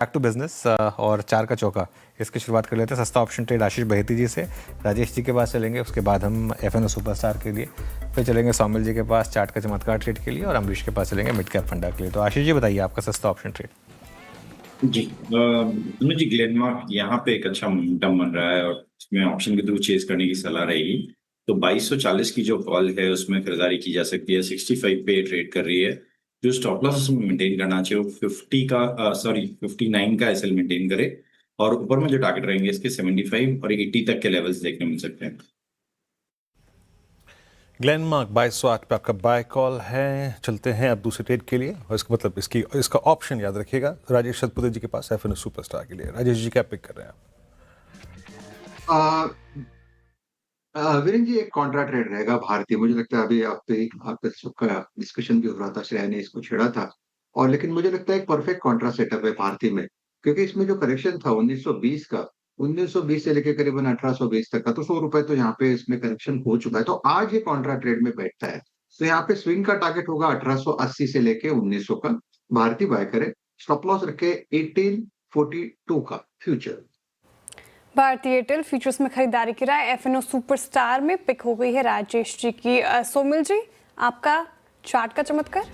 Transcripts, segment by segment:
Back to business और 4 का चौका इसकी शुरुआत कर लेते हैं। सस्ता ऑप्शन ट्रेड आशीष बहेती जी से, राजेश जी के पास चलेंगे, उसके बाद हम एफएनओ सुपरस्टार के लिए, फिर चलेंगे सौमिल जी के पास चार्ट का चमत्कार ट्रेड के लिए, और अमरीश के पास चलेंगे मिड कैप फंडा के लिए। तो आशीष जी बताइए आपका सस्ता ऑप्शन ट्रेड। जी जी ग्लेनमार्क यहाँ पे एक अच्छा मोमेंटम बन रहा है और इसमें ऑप्शन के थ्रू चेज करने की सलाह रहेगी। तो 2240 की जो कॉल है उसमें खरीदारी की जा सकती है। 65 पे ट्रेड कर रही है। जो स्टॉप लॉस उसमें मेंटेन करना चाहिए वो 59 का एसएल मेंटेन करे, और ऊपर में जो टारगेट रहेंगे इसके 75 और 80 तक के लेवल्स देखने मिल सकते हैं। ग्लेनमार्क 2208 पे आपका बाय कॉल है। चलते हैं अब दूसरे ट्रेड के लिए, और इसका मतलब इसका ऑप्शन याद रखिएगा राजेश सतपुते जी के पास एफएनओ सुपरस्टार के लिए। राजेश जी क्या पिक कर रहे हैं आप? वीरेन जी, एक कॉन्ट्रा ट्रेड रहेगा भारतीय। मुझे लगता है अभी आपके सबका डिस्कशन भी हो रहा था, श्रेया ने इसको छेड़ा था, और लेकिन मुझे लगता है एक परफेक्ट कॉन्ट्रा सेटअप है भारतीय में, क्योंकि इसमें जो करेक्शन था 1920 का, 1920 से लेकर करीबन 1820 तक का, तो 100 रुपए तो यहाँ पे इसमें करेक्शन हो चुका है। तो आज ये कॉन्ट्रा ट्रेड में बैठता है, तो यहाँ पे स्विंग का टारगेट होगा 1880 से लेके 1900 का। भारतीय बाय करे, स्टॉप लॉस रखे 1842 का फ्यूचर। भारतीय एयरटेल फ्यूचर्स में खरीदारी की राय एफएनओ सुपरस्टार में पिक हो गई है राजेश जी की। सोमिल जी, आपका चार्ट का चमत्कार।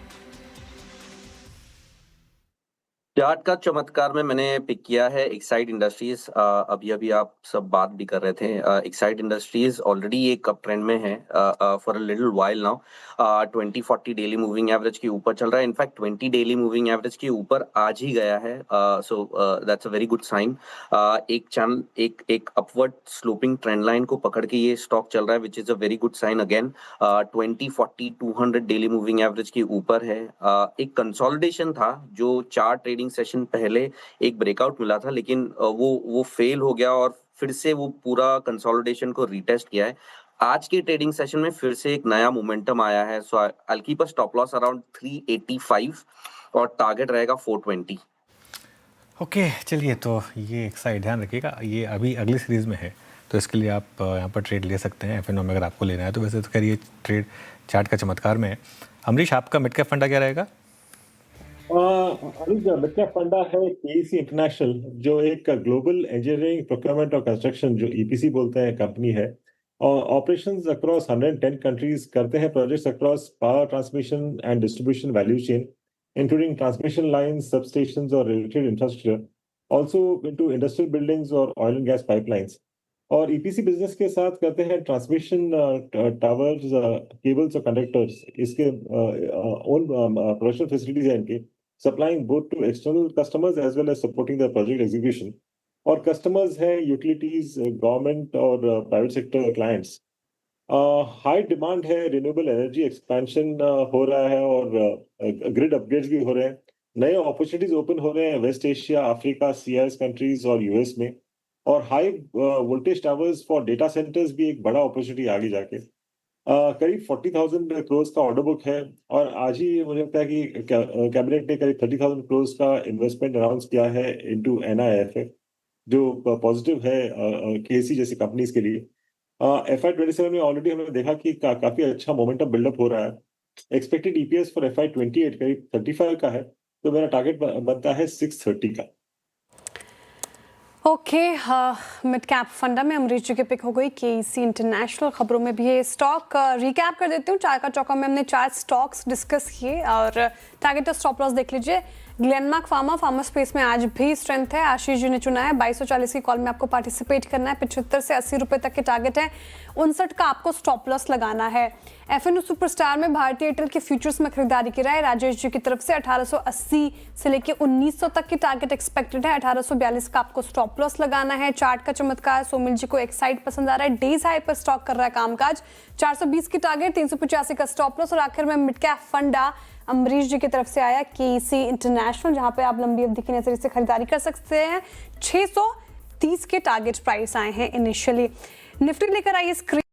चार्ट का चमत्कार में मैंने पिक किया है एक्साइड इंडस्ट्रीज। अभी आप सब बात भी कर रहे थे। एक्साइड इंडस्ट्रीज ऑलरेडी एक अप ट्रेंड में है for a little while now. 2040 daily moving average के ऊपर चल रहा है। इनफैक्ट 20 डेली मूविंग एवरेज के ऊपर आज ही गया है। So that's a very good sign. एक अपवर्ड स्लोपिंग ट्रेंड लाइन को पकड़ के ये स्टॉक चल रहा है, which is a very good sign again. 2040 200 daily moving average के ऊपर है। एक कंसोलिडेशन था जो 4 ट्रेडिंग सेशन पहले एक ब्रेकआउट मिला था, लेकिन वो फेल हो गया और फिर से वो पूरा कंसोलिडेशन को रीटेस्ट किया है। आज के ट्रेडिंग सेशन में फिर से एक नया मोमेंटम आया है। So I keep a stop loss around 385 और टारगेट रहेगा 420। ओके चलिए, तो ये एक साइड ध्यान रखिएगा, ये अभी अगली सीरीज़ में है, तो इसके लिए आप यहाँ पर ट्रेड ले सकते हैं एफएनओ में अगर आपको लेना है तो। वैसे तो खैर ये ट्रेड चार्ट का चमत्कार में है। अमरीश, आपका मिड कैप फंडा क्या रहेगा? मिड कैप फंडा है केईसी इंटरनेशनल, जो एक ग्लोबल इंजीनियरिंग प्रोक्योरमेंट और कंस्ट्रक्शन जो ईपीसी बोलते हैं कंपनी है, और ऑपरेशंस अक्रॉस 110 कंट्रीज, करते हैं projects across power transmission and distribution value chain, including transmission lines, substations और related infrastructure, also into industrial buildings और ऑयल एंड गैस पाइपलाइंस। और ईपीसी बिजनेस के साथ करते हैं ट्रांसमिशन टावर्स, केबल्स और कंडक्टर्स। इसके ओन प्रोडक्शन फैसिलिटीज हैं इनके, supplying both to external customers as well as supporting the project execution. और customers है utilities, government और private sector clients. High demand है, रिन्यूएबल एनर्जी एक्सपेंशन हो रहा है और ग्रिड अपग्रेड्स भी हो रहे हैं। नए अपॉर्चुनिटीज ओपन हो रहे हैं West Asia, Africa, CIS countries और यूएस में। और high voltage towers for data centres भी एक बड़ा अपॉर्चुनिटी आगे जाके। करीब 40,000 करोड़ का ऑर्डर बुक है, और आज ही मुझे लगता है कि कैबिनेट ने करीब 30,000 करोड़ का इन्वेस्टमेंट अनाउंस किया है इनटू एनआईएफए, जो पॉजिटिव है केसी जैसी कंपनीज के लिए। FY27 में ऑलरेडी हमने देखा कि काफी अच्छा मोमेंटम बिल्डअप हो रहा है। एक्सपेक्टेड ईपीएस फॉर FY28 करीब 35 का है, तो मेरा टारगेट बनता है 630 का। ओके, मिड कैप फंडा में अमरीश जी के पिक हो गई केईसी इंटरनेशनल। खबरों में भी ये स्टॉक रिकैप कर देती हूँ। चार का चौका में हमने 4 स्टॉक्स डिस्कस किए, और टारगेट और स्टॉप लॉस देख लीजिए। ग्लेनमार्क फार्मा स्पेस में आज भी स्ट्रेंथ है। आशीष जी ने चुना है। 2240 की कॉल में आपको पार्टिसिपेट करना है। 75 से 80 रुपए तक के टारगेट है। 59 का आपको स्टॉप लॉस लगाना है। एफएनओ सुपरस्टार में भारतीय एयरटेल के फ्यूचर्स में खरीदारी की राय राजेश जी की तरफ से 1880 से लेके 1900 तक की टारगेट एक्सपेक्टेड है। 1842 का आपको स्टॉप लॉस लगाना है। चार्ट का चमत्कार, सोमिल जी को एक साइड पसंद आ रहा है, डेज हाई पर स्टॉक कर रहा है कामकाज। 420 की टारगेट, 385 का स्टॉप लॉस, और आखिर में मिड कैप फंडा अमरीश जी की तरफ से आया केईसी इंटरनेशनल, जहां पे आप लंबी अवधि के नजरिए से खरीदारी कर सकते हैं। 630 के टारगेट प्राइस आए हैं इनिशियली। निफ्टी लेकर आइए स्क्रीन।